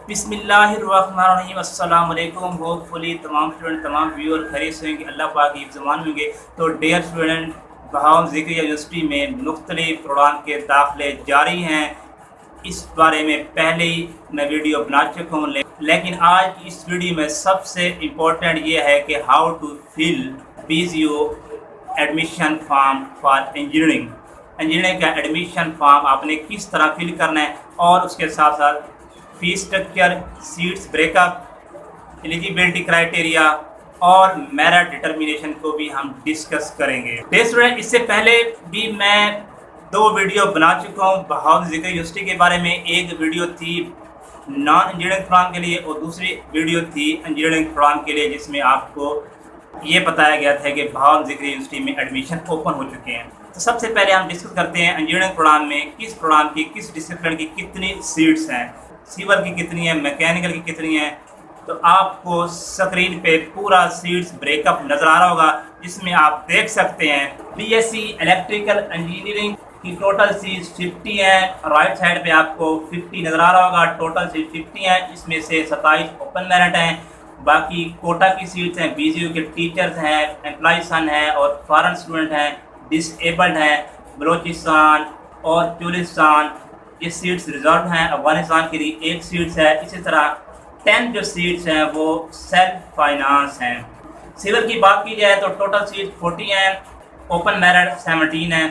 बिस्मिल्लाहिर्रहमानिर्रहीम। अस्सलाम वालेकुम। होपफुली तमाम स्टूडेंट तमाम व्यूअर खैरियत से होंगे, अल्लाह पाक की ज़मान होंगे। तो डियर स्टूडेंट, बहाउल ज़िक्रिया यूनिवर्सिटी में मुख्तलिफ प्रोग्राम के दाखिले जारी हैं। इस बारे में पहले ही मैं वीडियो बना चुका हूँ, लेकिन आज की इस वीडियो में सबसे इम्पोर्टेंट ये है कि how to fill BGO admission form for engineering का एडमिशन फॉर्म आपने किस तरह फिल करना है, और उसके साथ साथ fees structure, seats breakup, eligibility criteria और मेरिट डिटर्मिनेशन को भी हम डिस्कस करेंगे। स्टूडेंट, इससे पहले भी मैं 2 वीडियो बना चुका हूँ बहाउल ज़िक्रिया यूनिवर्सिटी के बारे में। एक वीडियो थी नॉन इंजीनियरिंग प्रोग्राम के लिए और दूसरी वीडियो थी इंजीनियरिंग प्रोग्राम के लिए, जिसमें आपको ये बताया गया था कि बहाउल ज़िक्रिया यूनिवर्सिटी में एडमिशन ओपन हो चुके हैं। तो सबसे पहले हम डिस्कस करते हैं इंजीनियरिंग प्रोग्राम में किस प्रोग्राम की, किस डिसिप्लिन की कितनी सीट्स हैं, सिविल की कितनी है, मैकेनिकल की कितनी है। तो आपको स्क्रीन पे पूरा सीट्स ब्रेकअप नज़र आ रहा होगा, जिसमें आप देख सकते हैं BSc इलेक्ट्रिकल इंजीनियरिंग की टोटल सीट्स 50 हैं। राइट साइड पे आपको 50 नज़र आ रहा होगा। टोटल सीट 50 हैं, इसमें से 27 ओपन मेरिट हैं। बाकी कोटा की सीट्स हैं, BGO के टीचर्स हैं, एम्प्लॉयसन हैं और फॉरेन स्टूडेंट हैं, डिसेबल्ड हैं, बलोचिस्तान और चुलिस्तान। ये सीट्स रिजर्व हैं। अफगानिस्तान के लिए 1 सीट्स है। इसी तरह 10 जो सीट्स हैं वो सेल्फ फाइनेंस हैं। सिविल की बात की जाए तो टोटल सीट 40 हैं, ओपन मेरिट 17 हैं।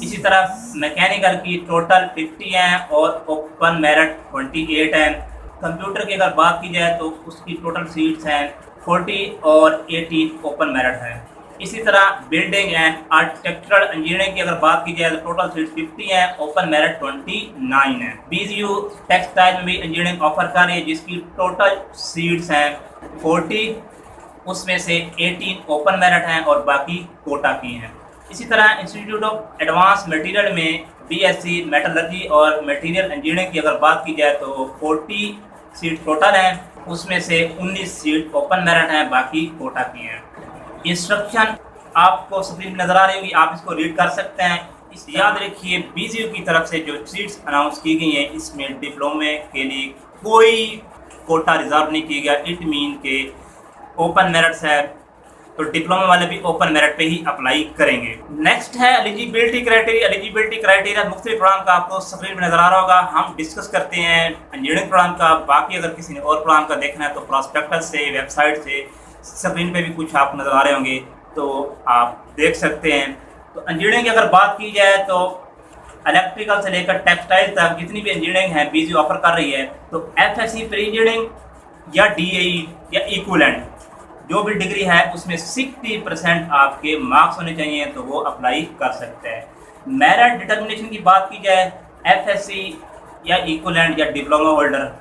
इसी तरह मैकेनिकल की टोटल 50 हैं और ओपन मेरिट 28 हैं। कंप्यूटर की अगर बात की जाए तो उसकी टोटल सीट्स हैं 40 और 18 ओपन मेरिट हैं। इसी तरह बिल्डिंग एंड आर्किटेक्चरल इंजीनियरिंग की अगर बात की जाए तो टोटल सीट्स 50 हैं, ओपन मेरिट 29 है। BGO टेक्सटाइल में भी इंजीनियरिंग ऑफर कर रही है, जिसकी टोटल सीट्स हैं 40, उसमें से 18 ओपन मेरिट हैं और बाकी कोटा की हैं। इसी तरह इंस्टीट्यूट ऑफ एडवांस मटेरियल में BSc मेटलर्जी और मटेरियल इंजीनियरिंग की अगर बात की जाए तो 40 सीट टोटल हैं, उसमें से 19 सीट ओपन मेरिट हैं, बाकी कोटा की हैं। इंस्ट्रक्शन आपको स्क्रीन नज़र आ रही होगी, आप इसको रीड कर सकते हैं। याद रखिए, BGO की तरफ से जो सीट्स अनाउंस की गई हैं, इसमें डिप्लोमे के लिए कोई कोटा रिजर्व नहीं किया गया। इट मीन के ओपन मेरिट्स है तो डिप्लोमा वाले भी ओपन मेरिट पे ही अप्लाई करेंगे। नेक्स्ट है एलिजिबिलिटी क्राइटेरिया। एलिजिबिलिटी क्राइटेरिया मुख्तलिफ प्रोग्राम का आपको स्क्रीन पर नज़र आ रहा होगा। हम डिस्कस करते हैं इंजीनियरिंग प्रोग्राम का। बाकी अगर किसी ने और प्रोग्राम का देखना है तो प्रॉस्पेक्टस से, वेबसाइट से, स्क्रीन पे भी कुछ आपको नज़र आ रहे होंगे तो आप देख सकते हैं। तो इंजीनियरिंग की अगर बात की जाए तो इलेक्ट्रिकल से लेकर टेक्सटाइल तक जितनी भी इंजीनियरिंग है BGO ऑफर कर रही है। तो FSc प्री इंजीनियरिंग या DAE या इक्विवेलेंट जो भी डिग्री है उसमें 60% आपके मार्क्स होने चाहिए, तो वो अप्लाई कर सकते हैं। मेरिट डिटर्मिनेशन की बात की जाए, FSc या इक्विवेलेंट या डिप्लोमा होल्डर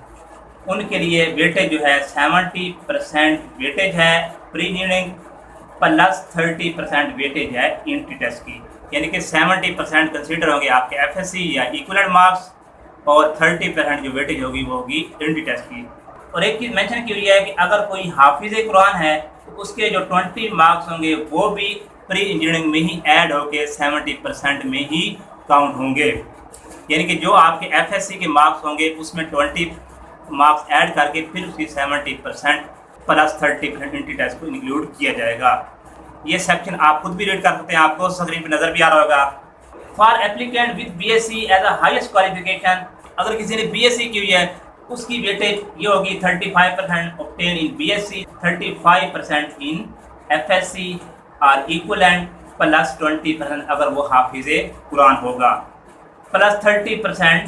उनके लिए वेटेज जो है 70% वेटेज है प्री इंजीनियरिंग प्लस 30% वेटेज है इंट्री टेस्ट की, यानी कि 70% कंसीडर होंगे आपके FSc या इक्विवेलेंट मार्क्स और 30% जो वेटेज होगी वो होगी इंट्री टेस्ट की। और एक चीज़ मेंशन की हुई है कि अगर कोई हाफिज़ कुरान है तो उसके जो 20 मार्क्स होंगे वो भी प्री इंजीनियरिंग में ही ऐड होकर 70% में ही काउंट होंगे, यानी कि जो आपके FSc के मार्क्स होंगे उसमें 20 मार्क्स ऐड करके फिर उसकी 70% प्लस 30% इंट्री टेस्ट को इंक्लूड किया जाएगा। ये सेक्शन आप खुद भी रीड कर सकते हैं, आपको स्क्रीन पर नज़र भी आ रहा होगा। For applicant with BSc as a highest qualification, अगर किसी ने BSc की हुई है उसकी वेटेज ये होगी 35% ऑब्टेन इन BSc, 35% इन FSc और इक्विवेलेंट प्लस 20% अगर वो हाफिज़े कुरान होगा, प्लस 30%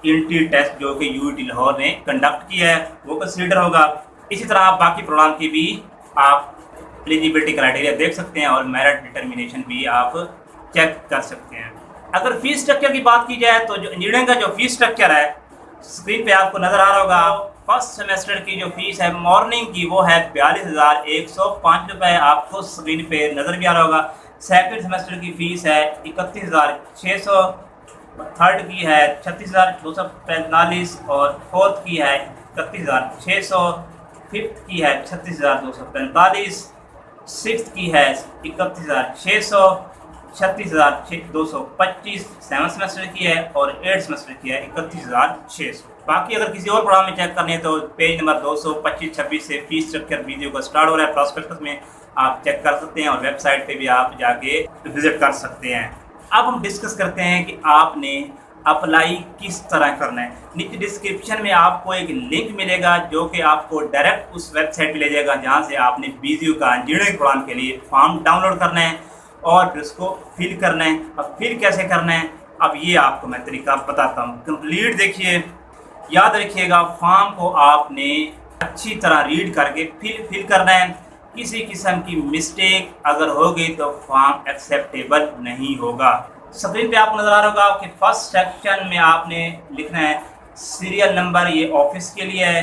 इंट्री टेस्ट जो कि UET लाहौर ने कंडक्ट किया है वो कंसीडर होगा। इसी तरह आप बाकी प्रोग्राम की भी आप एलिजिबिलिटी क्राइटेरिया देख सकते हैं और मेरिट डिटर्मिनेशन भी आप चेक कर सकते हैं। अगर फीस स्ट्रक्चर की बात की जाए तो जो इंजीनियरिंग का जो फीस स्ट्रक्चर है स्क्रीन पे आपको नज़र आ रहा होगा। फर्स्ट सेमेस्टर की जो फीस है मॉर्निंग की वो है 42,105 रुपये, आपको स्क्रीन पे नज़र भी आ रहा होगा। सेकंड सेमेस्टर की फ़ीस है 31,600, थर्ड की है 36,245 और फोर्थ की है 31,600, फिफ्थ की है 36,245, सिक्स्थ की है 31,600, 36,225 7 सेमेस्टर की है और 8 सेमेस्टर की है 31,600। बाकी अगर किसी और प्रोग्राम में चेक करनी है तो पेज नंबर 225-26 से फीस स्ट्रक्चर वीडियो का स्टार्ट हो रहा है। प्रॉस्पेक्टस में आप चेक कर सकते हैं और वेबसाइट पे भी आप जाके विजिट कर सकते हैं। अब हम डिस्कस करते हैं कि आपने अप्लाई किस तरह करना है। नीचे डिस्क्रिप्शन में आपको एक लिंक मिलेगा जो कि आपको डायरेक्ट उस वेबसाइट पे ले जाएगा जहां से आपने BGU का इंजीनियरिंग प्रोग्राम के लिए फॉर्म डाउनलोड करना है और फिर उसको फिल करना है। अब फिल कैसे करना है, अब ये आपको मैं तरीका बताता हूँ। कंप्लीट देखिए, याद रखिएगा फॉर्म को आपने अच्छी तरह रीड करके फिल करना है। किसी किस्म की मिस्टेक अगर हो गई तो फॉर्म एक्सेप्टेबल नहीं होगा। स्क्रीन पे आपको नजर आ रहा होगा कि फर्स्ट सेक्शन में आपने लिखना है सीरियल नंबर, ये ऑफिस के लिए है।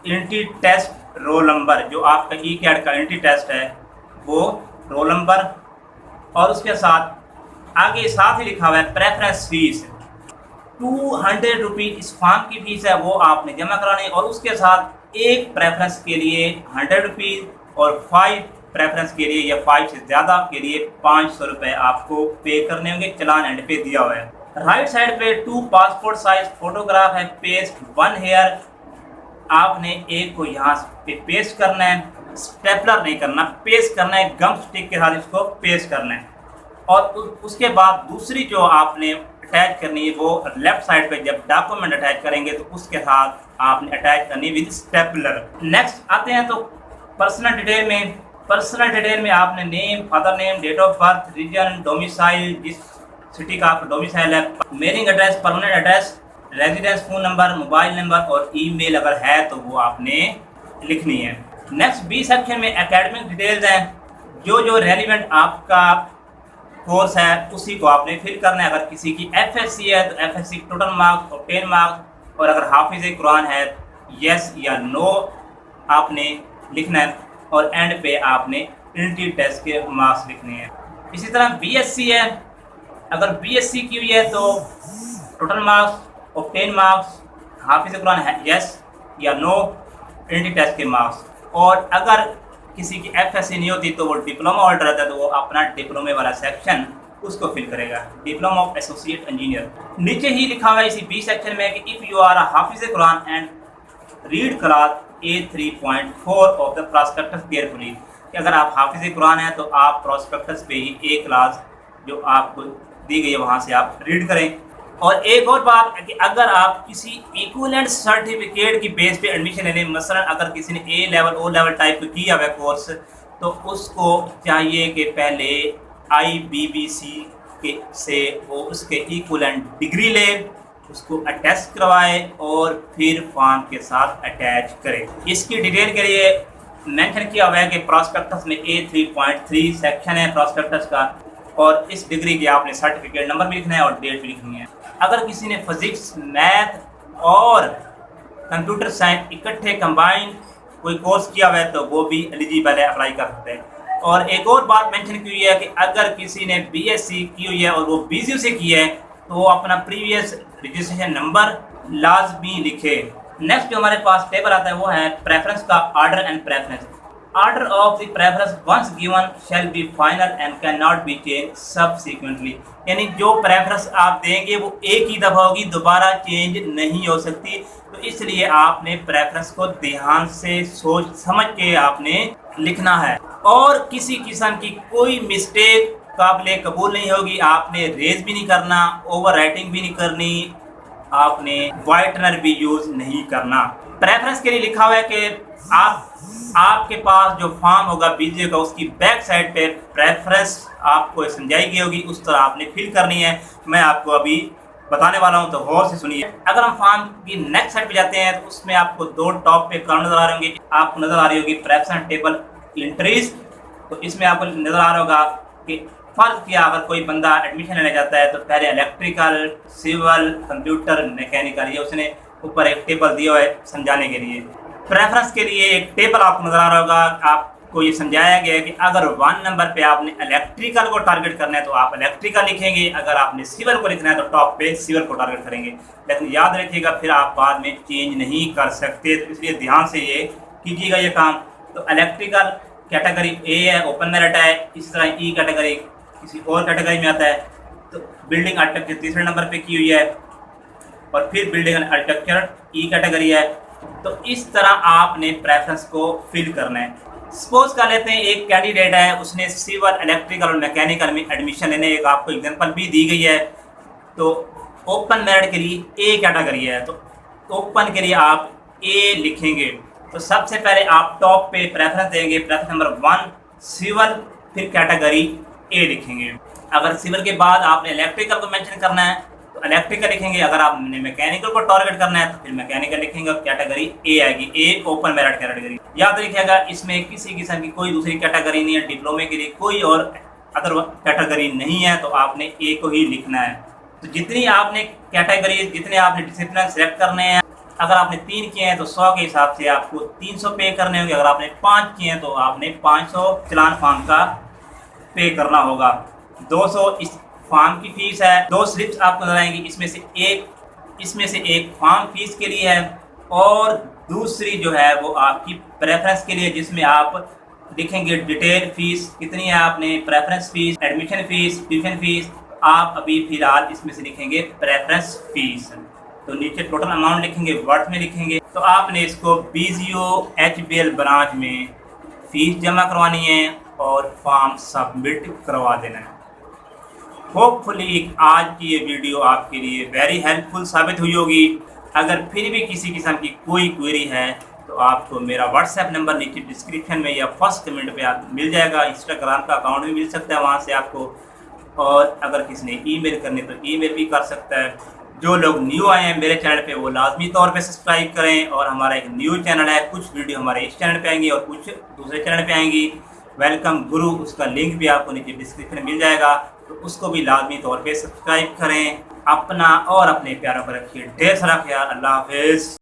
एंट्री टेस्ट रोल नंबर, जो आपका ई-कैट का एंट्री टेस्ट है वो रोल नंबर, और उसके साथ आगे साथ ही लिखा हुआ है प्रेफरेंस फीस 200 रुपीज़ इस फॉर्म की फीस है वो आपने जमा करानी, और उसके साथ एक प्रेफरेंस के लिए 100 रुपीज़ और 5 प्रेफरेंस के लिए या 5 से ज़्यादा के लिए 500 रुपये आपको पे करने होंगे। चलान एंड पे दिया हुआ है। राइट साइड पे 2 पासपोर्ट साइज फोटोग्राफ है, पेस्ट 1 हेयर, आपने एक को यहाँ पे पेस्ट करना है, स्टेपलर नहीं करना, पेस्ट करना है, गम स्टिक के साथ इसको पेस्ट करना है। और उसके बाद दूसरी जो आपने अटैच करनी है वो लेफ्ट साइड पे जब डॉक्यूमेंट अटैच करेंगे तो उसके साथ आपने अटैच करनी विद स्टेपलर। नेक्स्ट आते हैं तो पर्सनल डिटेल में। पर्सनल डिटेल में आपने name, father name, date of birth, region, domicile, जिस सिटी का आपका डोमिसाइल है, mailing address, permanent address, residence, phone number, mobile number और ईमेल अगर है तो वो आपने लिखनी है। नेक्स्ट बी सेक्शन में एकेडमिक डिटेल्स हैं, जो रेलिवेंट आपका कोर्स है उसी को आपने फिल करना है। अगर किसी की FSC है तो FSC टोटल मार्क्स और 10 मार्क्स, और अगर हाफिज़ कुरान है यस या नो आपने लिखना है, और एंड पे आपने एंट्री टेस्ट के मार्क्स लिखने हैं। इसी तरह BSc है, अगर BSc की हुई है तो टोटल मार्क्स और 10 मार्क्स, हाफिज़ कुरान है यस या नो, एंट्री टेस्ट के मार्क्स। और अगर किसी की FSC नहीं होती तो वो डिप्लोमा होल्डर रहता है तो वो अपना डिप्लोमे वाला सेक्शन उसको फिल करेगा, डिप्लोमा ऑफ एसोसिएट इंजीनियर। नीचे ही लिखा हुआ है इसी बी सेक्शन में कि इफ़ यू आर अ हाफिज़ Quran and read class A3.4 of the prospectus carefully, कि अगर आप हाफिज़ कुरान हैं तो आप प्रॉस्पेक्टस पे ही A क्लास जो आपको दी गई है वहाँ से आप रीड करें। और एक और बात है कि अगर आप किसी इक्विवेलेंट सर्टिफिकेट की बेस पे एडमिशन ले लें, मसलन अगर किसी ने A level O level type का किया हुआ कोर्स, तो उसको चाहिए कि पहले IBBC के से वो उसके इक्विवेलेंट डिग्री ले, उसको अटैच करवाए और फिर फॉर्म के साथ अटैच करें। इसकी डिटेल के लिए मेंशन किया हुआ है कि प्रॉस्पेक्टस में A3.3 सेक्शन है प्रॉस्पेक्टस का, और इस डिग्री के आपने सर्टिफिकेट नंबर भी लिखना है और डेट भी लिखनी है। अगर किसी ने फिजिक्स, मैथ और कंप्यूटर साइंस इकट्ठे कंबाइंड कोई कोर्स किया हुआ है तो वो भी एलिजिबल है, अप्लाई कर सकते हैं। और एक और बात मेंशन की हुई है कि अगर किसी ने BSc की हुई है और वो BGU से की है तो वो अपना प्रीवियस रजिस्ट्रेशन नंबर लाजमी लिखे। नेक्स्ट जो हमारे पास टेबल आता है वो है प्रेफरेंस का order and preference. Order of the preference once given shall be final and can not be change subsequently, यानी जो प्रेफरेंस आप देंगे वो एक ही दफ़ा होगी, दोबारा चेंज नहीं हो सकती। तो इसलिए आपने प्रेफरेंस को ध्यान से सोच समझ के आपने लिखना है, और किसी किस्म की कोई मिस्टेक काबिल कबूल नहीं होगी। आपने रेज भी नहीं करना, ओवर राइटिंग भी नहीं करनी, आपने वाइटनर भी यूज़ नहीं करना। प्रेफरेंस के लिए लिखा हुआ है कि आपके पास जो फॉर्म होगा BGU का उसकी बैक साइड पे प्रेफरेंस आपको समझाई गई होगी, उस तरह आपने फिल करनी है। मैं आपको अभी बताने वाला हूं तो गौर से सुनिए। अगर हम फॉर्म की नेक्स्ट साइड पे जाते हैं तो उसमें आपको 2 टॉप पे कॉलम नजर आ रहे होंगे, आपको नजर आ रही होगी प्रेफरेंस टेबल एंट्रीज। तो इसमें आपको नजर आ रहा होगा कि फर्ज किया अगर कोई बंदा एडमिशन लेने जाता है तो पहले इलेक्ट्रिकल, सिविल, कंप्यूटर, मैकेनिकल, ये उसने ऊपर एक टेबल दिया है समझाने के लिए। प्रेफरेंस के लिए एक टेबल आपको नजर आ रहा होगा, आपको ये समझाया गया है कि अगर 1 नंबर पे आपने इलेक्ट्रिकल को टारगेट करना है तो आप इलेक्ट्रिकल लिखेंगे, अगर आपने सिविल को लिखना है तो टॉप पे सिविल को टारगेट करेंगे। लेकिन याद रखिएगा फिर आप बाद में चेंज नहीं कर सकते, तो इसलिए ध्यान से ये कीजिएगा ये काम। तो इलेक्ट्रिकल कैटेगरी A है, ओपन मेरिट है, इस तरह E कैटेगरी किसी और कैटेगरी में आता है। तो बिल्डिंग आर्किटेक्चर तीसरे नंबर पे की हुई है और फिर बिल्डिंग आर्किटेक्चर ई कैटेगरी है। तो इस तरह आपने प्रेफरेंस को फिल करना है। सपोज कर लेते हैं एक कैंडिडेट है, उसने सिविल, इलेक्ट्रिकल और मैकेनिकल में एडमिशन लेने, एक आपको एग्जांपल भी दी गई है। तो ओपन मेरिट के लिए ए कैटेगरी है, तो ओपन के लिए आप ए लिखेंगे। तो सबसे पहले आप टॉप पे प्रेफरेंस देंगे, प्रेफरेंस नंबर 1 सिविल, फिर कैटेगरी ए लिखेंगे। अगर सिविल के बाद आपने इलेक्ट्रिकल को मेंशन करना है तो इलेक्ट्रिकल लिखेंगे, अगर आपने मैकेनिकल को टारगेट करना है तो फिर मैकेनिकल लिखेंगे और कैटेगरी ए आएगी, ए ओपन मेरिट कैटेगरी। याद रखिएगा इसमें किसी किस्म की कोई दूसरी कैटेगरी नहीं है, डिप्लोमे के लिए कोई और अदर कैटेगरी नहीं है, तो आपने ए को ही लिखना है। तो जितनी आपने कैटेगरी, जितने आपने डिसिप्लिन सेलेक्ट करने हैं, अगर आपने 3 किए हैं तो 100 के हिसाब से आपको 300 पे करने होंगे, अगर आपने 5 किए हैं तो आपने 500 चलान फॉर्म का पे करना होगा। 200 इस फॉर्म की फीस है। 2 स्लिप्स आपको नजर आएंगी, इसमें से एक फॉर्म फीस के लिए है और दूसरी जो है वो आपकी प्रेफरेंस के लिए, जिसमें आप लिखेंगे डिटेल फीस कितनी है आपने, preference fees, admission fees, tuition fees. आप अभी फिलहाल इसमें से लिखेंगे प्रेफरेंस फीस। तो नीचे टोटल अमाउंट लिखेंगे, वर्थ में लिखेंगे। तो आपने इसको BGO HBL ब्रांच में फीस जमा करवानी है और फॉर्म सबमिट करवा देना है। होपफुली आज की ये वीडियो आपके लिए वेरी हेल्पफुल साबित हुई होगी। अगर फिर भी किसी किस्म की कोई क्वेरी है तो आपको मेरा व्हाट्सएप नंबर नीचे डिस्क्रिप्शन में या फर्स्ट कमेंट पे आप मिल जाएगा। इंस्टाग्राम का अकाउंट भी मिल सकता है वहाँ से आपको, और अगर किसी ने ईमेल करनी तो ईमेल भी कर सकता है। जो लोग न्यू आए हैं मेरे चैनल पे वो लाजमी तौर पे सब्सक्राइब करें, और हमारा एक न्यू चैनल है, कुछ वीडियो हमारे इस चैनल पे आएंगी और कुछ दूसरे चैनल पे आएंगी। वेलकम गुरु, उसका लिंक भी आपको नीचे डिस्क्रिप्शन में मिल जाएगा, तो उसको भी लाजमी तौर पे सब्सक्राइब करें। अपना और अपने प्यारों को रखिए ढेर सारा ख्याल। अल्लाह हाफिज़।